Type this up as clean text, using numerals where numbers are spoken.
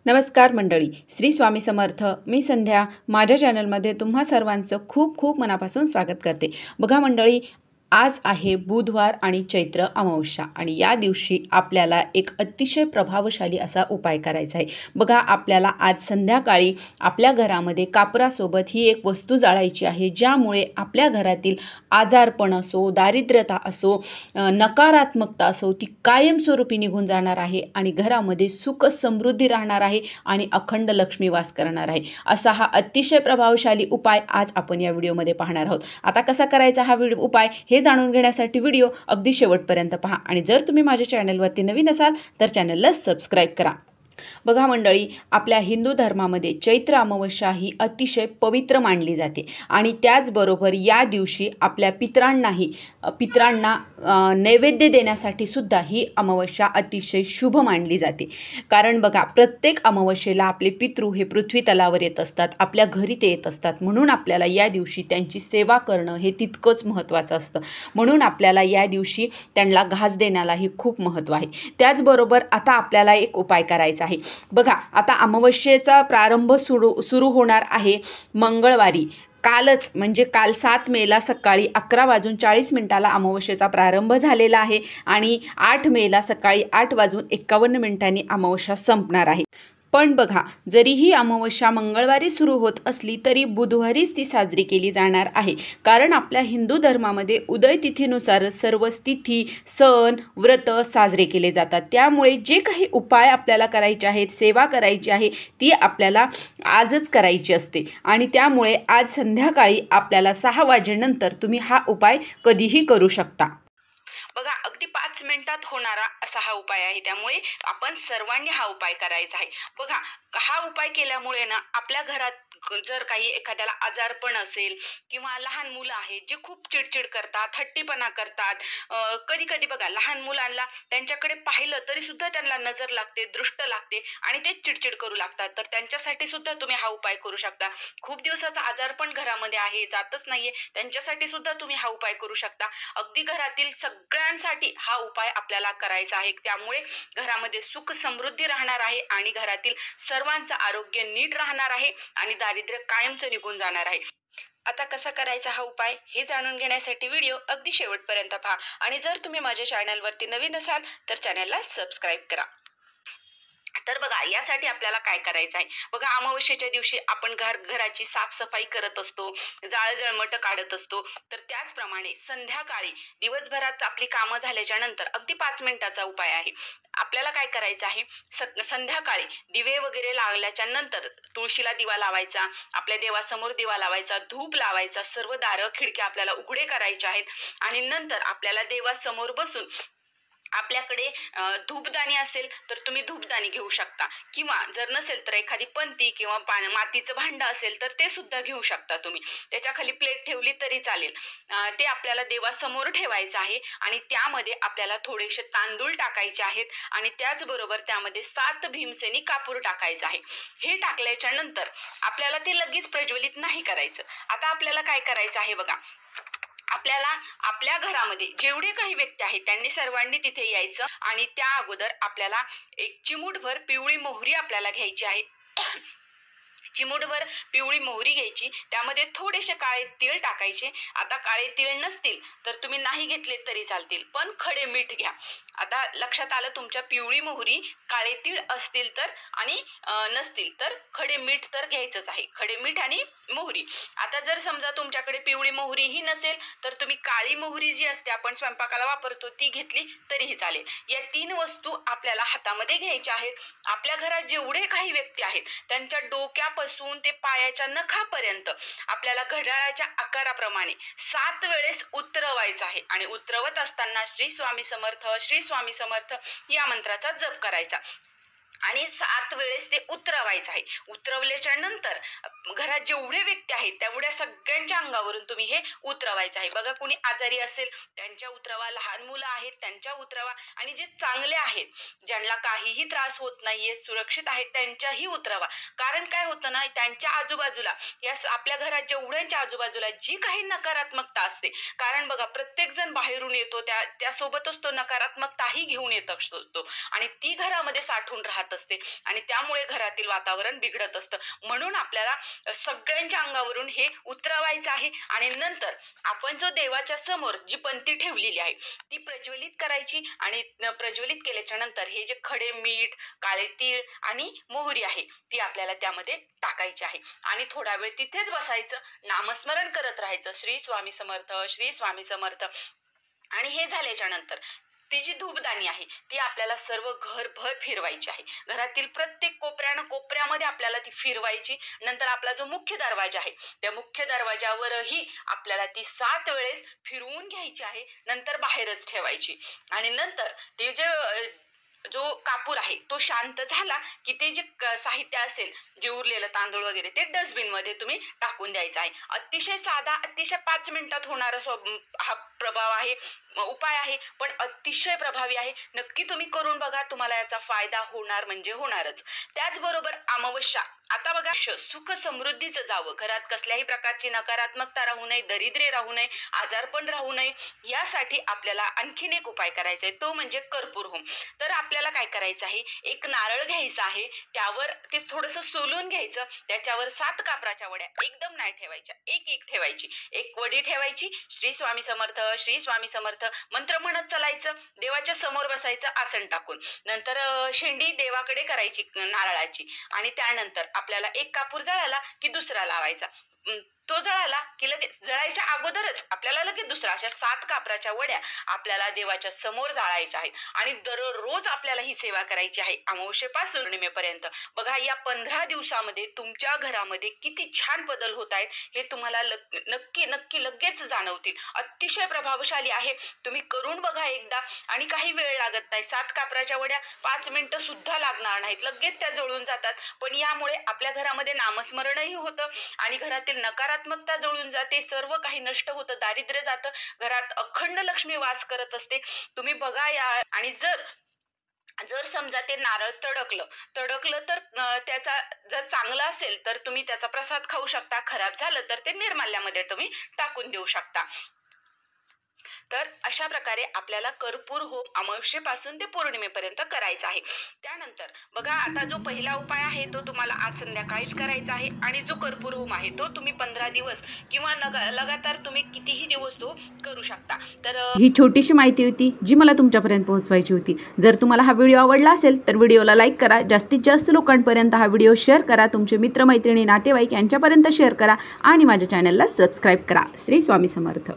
नमस्कार मंडळी, श्री स्वामी समर्थ. मी संध्या. माझ्या चॅनलमध्ये तुम्हा सर्वांचं खूप खूप मनापासून स्वागत करते. बघा मंडळी, आज आहे बुधवार आणि चैत्र अमावस्या आणि या दिवशी आपल्याला एक अतिशय प्रभावशाली असा उपाय करायचा आहे. बघा, आपल्याला आज संध्याकाळी आपल्या घरामध्ये कापरासोबत ही एक वस्तू जाळायची आहे, ज्यामुळे आपल्या घरातील आजारपण असो, दारिद्र्यता असो, नकारात्मकता असो, ती कायमस्वरूपी निघून जाणार आहे आणि घरामध्ये सुख समृद्धी राहणार आहे आणि अखंड लक्ष्मी वास करणार आहे. असा हा अतिशय प्रभावशाली उपाय आज आपण या व्हिडिओमध्ये पाहणार आहोत. आता कसा करायचा हा उपाय हे जाणून घेण्यासाठी व्हिडिओ अगदी शेवटपर्यंत पहा आणि जर तुम्ही माझ्या चॅनलवरती नवीन असाल तर चॅनलला सबस्क्राईब करा. बघा मंडळी, आपल्या हिंदू धर्मामध्ये चैत्र अमावस्या ही अतिशय पवित्र मानली जाते आणि त्याचबरोबर या दिवशी आपल्या पितरांना नैवेद्य देण्यासाठी सुद्धा ही अमावस्या अतिशय शुभ मानली जाते. कारण बघा, प्रत्येक अमावस्येला आपले पितृ हे पृथ्वी तलावर येत असतात, आपल्या घरी ते येत असतात. म्हणून आपल्याला या दिवशी त्यांची सेवा करणं हे तितकंच महत्त्वाचं असतं. म्हणून आपल्याला या दिवशी त्यांना घास देण्यालाही खूप महत्त्व आहे. त्याचबरोबर आता आपल्याला एक उपाय करायचा आहे. बघा, आता अमावस्येचा प्रारंभ सुरू होणार आहे मंगळवारी. कालच म्हणजे काल 7 मेला सकाळी 11:40 अमावस्येचा प्रारंभ झालेला आहे आणि 8 मेला सकाळी 8:51 अमावस्या संपणार आहे. पण बघा, जरी ही अमावस्या मंगळवारी सुरू होत असली तरी बुधवारीच ती साजरी केली जाणार आहे. कारण आपल्या हिंदू धर्मामध्ये उदय तिथीनुसार सर्व तिथी, सण, व्रत साजरे केले जातात. त्यामुळे जे काही उपाय आपल्याला करायचे आहेत, सेवा करायची आहे, ती आपल्याला आजच करायची असते आणि त्यामुळे आज संध्याकाळी आपल्याला 6 वाजेनंतर तुम्ही हा उपाय कधीही करू शकता. बघा, अगदी 5 मिनिटात होणारा असा हा उपाय आहे. त्यामुळे आपण सर्वांनी हा उपाय करायचा आहे. बघा, हा उपाय केल्यामुळे ना आपल्या घरात जर काही एखाद्याला आजारपण असेल किंवा लहान मुलं आहेत जे खूप चिडचिड करतात, हट्टीपणा करतात, कधी कधी बघा लहान मुलांना त्यांच्याकडे पाहिलं तरी सुद्धा त्यांना नजर लागते, दृष्ट लागते आणि ते चिडचिड करू लागतात. तर त्यांच्यासाठी सुद्धा तुम्ही हा उपाय करू शकता. खूप दिवसाचा आजारपण घरामध्ये आहे, जातच नाहीये, त्यांच्यासाठी सुद्धा तुम्ही हा उपाय करू शकता. अगदी घरातील सगळ्यांसाठी हा उपाय आपल्याला करायचा आहे. त्यामुळे घरामध्ये सुख समृद्धी राहणार आहे आणि घरातील सर्वांचं आरोग्य नीट राहणार आहे आणि दारिद्र्य कायमचं निघून जाणार आहे. आता कसा करायचा हा उपाय हे जाणून घेण्यासाठी व्हिडिओ अगदी शेवटपर्यंत पहा आणि जर तुम्ही माझ्या चॅनलवरती नवीन असाल तर चॅनलला सबस्क्राईब करा. तर बघा, यासाठी आपल्याला काय करायचं आहे. बघा, अमावस्येच्या दिवशी आपण घराची साफसफाई करत असतो, जाळजळमट काढत असतो. तर त्याचप्रमाणे संध्याकाळी दिवसभरात आपली कामं झाल्याच्या नंतर अगदी 5 मिनिटाचा उपाय आहे. आपल्याला काय करायचं आहे, संध्याकाळी दिवे वगैरे लावल्याच्या नंतर तुळशीला दिवा लावायचा, आपल्या देवासमोर दिवा लावायचा, धूप लावायचा, सर्व दारं खिडक्या आपल्याला उघडे करायचे आहेत आणि नंतर आपल्याला देवासमोर बसून आपल्याकडे धूपदाणी असेल तर तुम्ही धूपदाणी घेऊ शकता किंवा जर नसेल तर एखादी पंती किंवा मातीचं भांड असेल तर ते सुद्धा घेऊ शकता तुम्ही. त्याच्या खाली प्लेट ठेवली तरी चालेल. ते आपल्याला देवासमोर ठेवायचं आहे आणि त्यामध्ये आपल्याला थोडेसे तांदूळ टाकायचे आहेत आणि त्याचबरोबर त्यामध्ये 7 भीमसेनी कापूर टाकायचा आहे. हे टाकल्याच्या नंतर आपल्याला ते लगेच प्रज्वलित नाही करायचं. आता आपल्याला काय करायचं आहे बघा, आपल्याला आपल्या घरामध्ये जेवढे काही व्यक्ती आहेत त्यांनी सर्वांनी तिथे यायचं आणि त्या अगोदर आपल्याला एक चिमूटभर पिवळी मोहरी आपल्याला घ्यायची आहे. चिमूटभर पिवळी मोहरी घ्यायची, त्यामध्ये थोडेसे काळे तीळ टाकायचे. आता काळे तीळ नसतील तर तुम्ही नाही घेतले तरी चालतील, पण खडे मीठ घ्या. आता लक्षात आलं तुमच्या, पिवळी मोहरी, काळे तीळ असतील तर आणि नसतील तर खडे मीठ तर घ्यायचंच आहे. खडे मीठ आणि मोहरी. आता जर समजा तुमच्याकडे पिवळी मोहरी ही नसेल तर तुम्ही काळी मोहरी जी असते आपण स्वयंपाकाला वापरतो ती घेतली तरीही चालेल. या 3 वस्तू आपल्याला हातामध्ये घ्यायच्या आहेत. आपल्या घरात जेवढे काही व्यक्ती आहेत त्यांच्या डोक्यापासून ते पायाच्या नखापर्यंत आपल्याला घड्याळाच्या आकाराप्रमाणे 7 वेळेस उतरवायचं आहे आणि उतरवत असताना श्री स्वामी समर्थ, श्री स्वामी समर्थ या मंत्राचा जप करायचा आणि 7 वेळेस ते उतरवायचं आहे. उतरवल्याच्या नंतर घरात जेवढे व्यक्ती आहेत तेवढ्या सगळ्यांच्या अंगावरून तुम्ही हे उतरवायचं आहे. बघा, कोणी आजारी असेल त्यांच्या उतरवा, लहान मुलं आहेत त्यांच्या उतरवा आणि जे चांगले आहेत, ज्यांना काहीही त्रास होत नाहीये, सुरक्षित आहेत त्यांच्याही उतरवा. कारण काय होतं ना, त्यांच्या आजूबाजूला, या आपल्या घरात जेवढ्यांच्या आजूबाजूला जी काही नकारात्मकता असते, कारण बघा प्रत्येक जण बाहेरून येतो, त्यासोबतच तो नकारात्मकताही घेऊन येत असतो आणि ती घरामध्ये साठून राहते. राहत असते आणि त्यामुळे घरातील वातावरण बिघडत असतं. म्हणून आपल्याला सगळ्यांच्या अंगावरून हे उतरवायचं आहे आणि नंतर आपण जो देवाच्या समोर जी पंथी ठेवलेली आहे ती प्रज्वलित करायची आणि प्रज्वलित केल्याच्या नंतर हे जे खडे मीठ, काळे तीळ आणि मोहरी आहे ती आपल्याला त्यामध्ये टाकायची आहे आणि थोडा वेळ तिथेच बसायचं, नामस्मरण करत राहायचं, श्री स्वामी समर्थ, श्री स्वामी समर्थ. आणि हे झाल्याच्या नंतर ती जी धूपदाणी आहे ती आपल्याला सर्व घरभर फिरवायची आहे. घरातील प्रत्येक कोपऱ्यामध्ये आपल्याला ती फिरवायची. नंतर आपला जो मुख्य दरवाजा आहे त्या मुख्य दरवाजावरही आपल्याला ती 7 वेळेस फिरवून घ्यायची आहे. नंतर बाहेरच ठेवायची आणि नंतर ते जे जो कापूर आहे तो शांत झाला की ते जे साहित्य असेल, जे उरलेलं तांदूळ वगैरे, ते डस्टबिन मध्ये तुम्ही टाकून द्यायचं आहे. अतिशय साधा, अतिशय 5 मिनिटात होणारा हा प्रभाव आहे, उपाय आहे, पण अतिशय प्रभावी आहे. नक्की तुम्ही करून बघा, तुम्हाला याचा फायदा होणार म्हणजे होणारच. त्याचबरोबर अमावस्या, आता बघा, सुख समृद्धीचं जावं, घरात कसल्याही प्रकारची नकारात्मकता राहू नये, दरिद्रे राहू नये, आजारपण राहू नये, यासाठी आपल्याला आणखीन एक उपाय करायचा आहे, तो म्हणजे कर्पूर होम. तर आपल्याला काय करायचं आहे, एक नारळ घ्यायचा आहे, त्यावर ते थोडंसं सोलून घ्यायचं, त्याच्यावर 7 कापराच्या वड्या एकदम नाही ठेवायच्या, एक ठेवायची, एक वडी ठेवायची, श्री स्वामी समर्थ, श्री स्वामी समर्थ मंत्र म्हणत चालायचं, देवाच्या समोर बसायचं आसन टाकून, नंतर शेंडी देवाकडे करायची नारळाची आणि त्यानंतर आपल्याला एक कापूर जळाला की दुसरा लावायचा, तो जळाला की लगेच जळायच्या अगोदरच आपल्याला लगेच दुसरा, अशा 7 कापराच्या वड्या आपल्याला देवाच्या समोर जाळायच्या आहेत आणि दररोज आपल्याला ही सेवा करायची आहे अमावस्येपासून पौर्णिमेपर्यंत. बघा, या 15 दिवसामध्ये तुमच्या घरामध्ये किती छान बदल होत आहेत हे तुम्हाला नक्की लगेच जाणवतील. अतिशय प्रभावशाली आहे, तुम्ही करून बघा एकदा आणि काही वेळ लागत नाही. 7 कापराच्या वड्या 5 मिनिटं सुद्धा लागणार नाहीत, लगेच त्या जळून जातात. पण यामुळे आपल्या घरामध्ये नामस्मरणही होतं आणि घरातील नकारात्मकता जळून जाते, सर्व काही नष्ट होतं, दारिद्र्य जातं, घरात अखंड लक्ष्मी वास करत असते. तुम्ही बघा या. आणि जर समजा ते नारळ तडकलं तर त्याचा जर चांगला असेल तर तुम्ही त्याचा प्रसाद खाऊ शकता, खराब झालं तर ते निर्माल्यामध्ये तुम्ही टाकून देऊ शकता. तर अशा प्रकारे आपल्याला कर्पूर होम अमावस्येपासून ते पौर्णिमेपर्यंत करायचा आहे. त्यानंतर बघा, आता जो पहिला उपाय आहे तो तुम्हाला आज संध्याकाळीच करायचा आहे आणि जो कर्पूर होम आहे तो तुम्ही 15 दिवस किंवा लगातार तुम्ही कितीही दिवस तो करू शकता. तर ही छोटीशी माहिती होती जी मला तुमच्यापर्यंत पोहोचवायची होती. जर तुम्हाला हा व्हिडिओ आवडला असेल तर व्हिडिओला लाईक करा, जास्तीत जास्त लोकांपर्यंत हा व्हिडिओ शेअर करा, तुमचे मित्रमैत्रिणी, नातेवाईक यांच्यापर्यंत शेअर करा आणि माझ्या चॅनलला सबस्क्राईब करा. श्री स्वामी समर्थ.